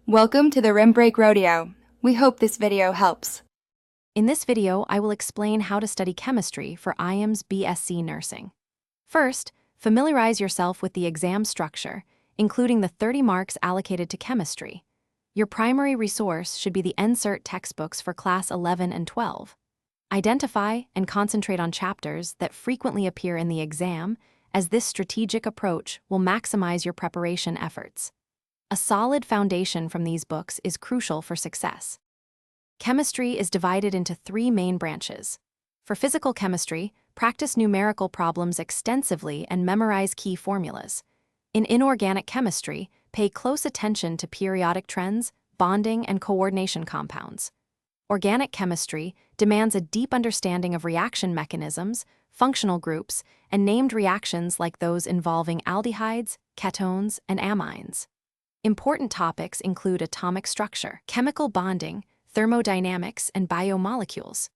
Welcome to the Rim Break Rodeo. We hope this video helps. In this video, I will explain how to study chemistry for AIIMS BSC nursing. First, familiarize yourself with the exam structure, including the 30 marks allocated to chemistry. Your primary resource should be the NCERT textbooks for Class 11 and 12. Identify and concentrate on chapters that frequently appear in the exam, as this strategic approach will maximize your preparation efforts. A solid foundation from these books is crucial for success. Chemistry is divided into three main branches. For physical chemistry, practice numerical problems extensively and memorize key formulas. In inorganic chemistry, pay close attention to periodic trends, bonding, and coordination compounds. Organic chemistry demands a deep understanding of reaction mechanisms, functional groups, and named reactions like those involving aldehydes, ketones, and amines. Important topics include atomic structure, chemical bonding, thermodynamics, and biomolecules.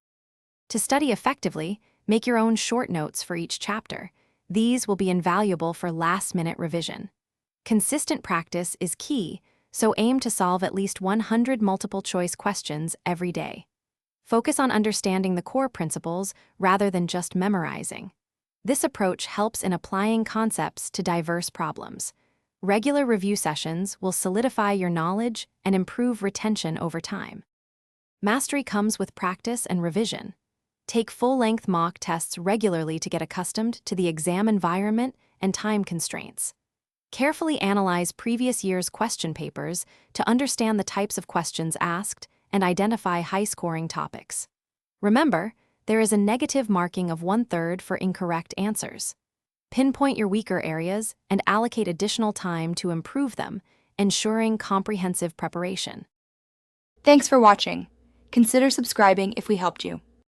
To study effectively, make your own short notes for each chapter. These will be invaluable for last-minute revision. Consistent practice is key, so aim to solve at least 100 multiple-choice questions every day. Focus on understanding the core principles rather than just memorizing. This approach helps in applying concepts to diverse problems. Regular review sessions will solidify your knowledge and improve retention over time. Mastery comes with practice and revision. Take full-length mock tests regularly to get accustomed to the exam environment and time constraints. Carefully analyze previous year's question papers to understand the types of questions asked and identify high-scoring topics. Remember, there is a negative marking of 1/3 for incorrect answers. Pinpoint your weaker areas and allocate additional time to improve them, ensuring comprehensive preparation. Thanks for watching. Consider subscribing if we helped you.